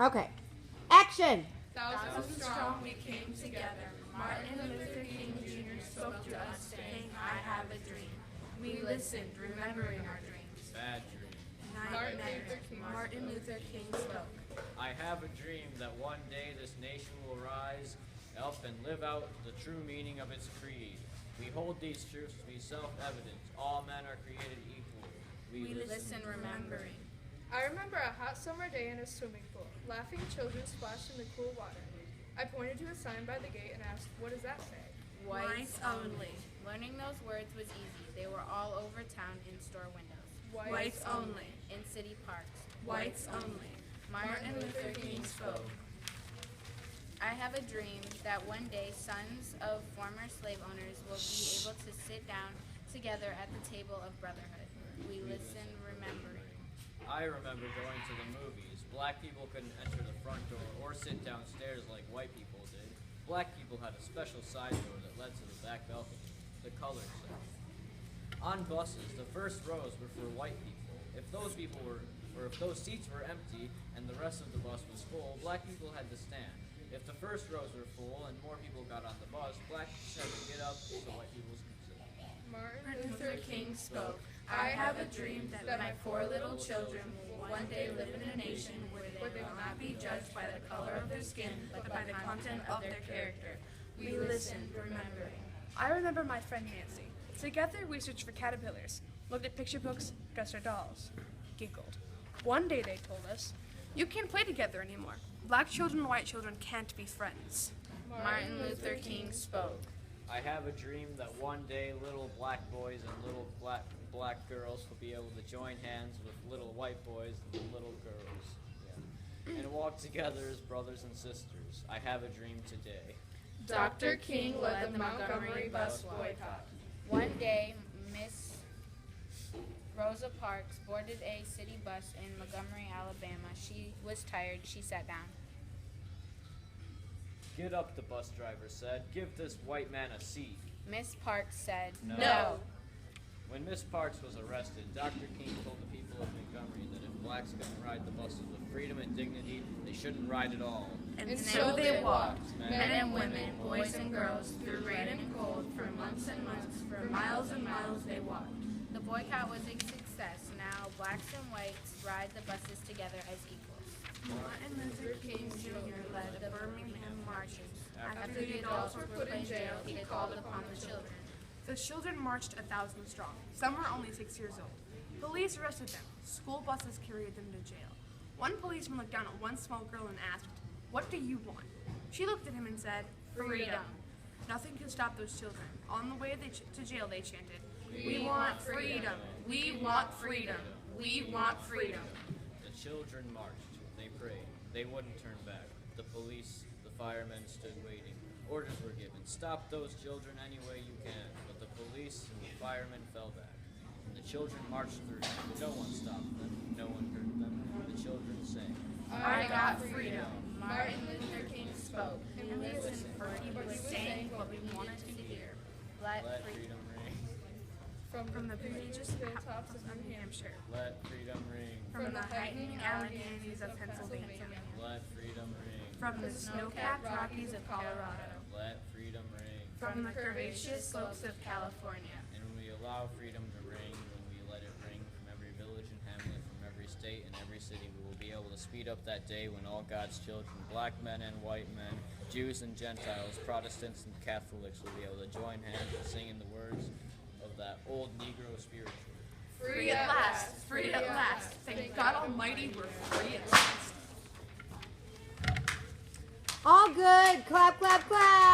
Okay. Action! Thousands strong we came together. Martin Luther King Jr. spoke to us saying, I have a dream. We listened, remembering our dreams. Bad dream. Martin Luther King spoke. I have a dream that one day this nation will rise up and live out the true meaning of its creed. We hold these truths to be self-evident. All men are created equal. We listen, remembering. I remember a hot summer day in a swimming pool. Laughing children splashed in the cool water. I pointed to a sign by the gate and asked, what does that say? Whites only. Learning those words was easy. They were all over town in store windows. Whites only. In city parks. Whites only. Martin Luther King spoke. I have a dream that one day sons of former slave owners will be able to sit down together at the table of brotherhood. We listen, remembering. I remember going to the movies. Black people couldn't enter the front door or sit downstairs like white people did. Black people had a special side door that led to the back balcony, the colored section. On buses, the first rows were for white people. If those seats were empty and the rest of the bus was full, black people had to stand. If the first rows were full and more people got on the bus, black people had to get up so white people could sit. Martin Luther King spoke. I have a dream that my 4 little children will one day live in a nation where they will not be judged by the color of their skin, but by the content of their character. We listened, remembering. I remember my friend Nancy. Together we searched for caterpillars, looked at picture books, dressed our dolls, giggled. One day they told us, you can't play together anymore. Black children and white children can't be friends. Martin Luther King spoke. I have a dream that one day little black boys and little black girls will be able to join hands with little white boys and little girls, and walk together as brothers and sisters. I have a dream today. Dr. King led the Montgomery bus boycott. One day, Miss Rosa Parks boarded a city bus in Montgomery, Alabama. She was tired. She sat down. Get up, the bus driver said. Give this white man a seat. Miss Parks said, No. When Miss Parks was arrested, Dr. King told the people of Montgomery that if blacks couldn't ride the buses with freedom and dignity, they shouldn't ride at all. And so they walked, men and women, boys and girls, through rain and cold, for months and months, for miles and miles they walked. The boycott was a success. Now blacks and whites ride the buses together as equals. Martin Luther King Jr. led the Birmingham marches. After the adults were put in jail, he called upon the children. The children marched 1,000 strong. Some were only 6 years old. Police arrested them. School buses carried them to jail. One policeman looked down at one small girl and asked, what do you want? She looked at him and said, freedom. Nothing could stop those children. On the way to jail, they chanted, we want freedom. We want freedom. We want freedom. The children marched. They prayed. They wouldn't turn back. The police, the firemen stood waiting. Orders were given. Stop those children any way you can. But the police and the firemen fell back. The children marched through. No one stopped them. No one hurt them. The children sang. I got freedom. Martin Luther King spoke. And we listened, for he was saying what we wanted to hear. Let freedom ring. From the prestigious hilltops of New Hampshire. Let freedom ring. From the heightening Alleghanies of Pennsylvania. Let freedom ring. From the snow-capped Rockies of Colorado. Let freedom ring. From the curvaceous slopes of California. And when we allow freedom to ring, when we let it ring from every village and hamlet, from every state and every city, we will be able to speed up that day when all God's children, black men and white men, Jews and Gentiles, Protestants and Catholics, will be able to join hands and sing in the words of that old Negro spiritual. Free at last, free at last. Thank God Almighty we're free at last. All good. Clap, clap, clap.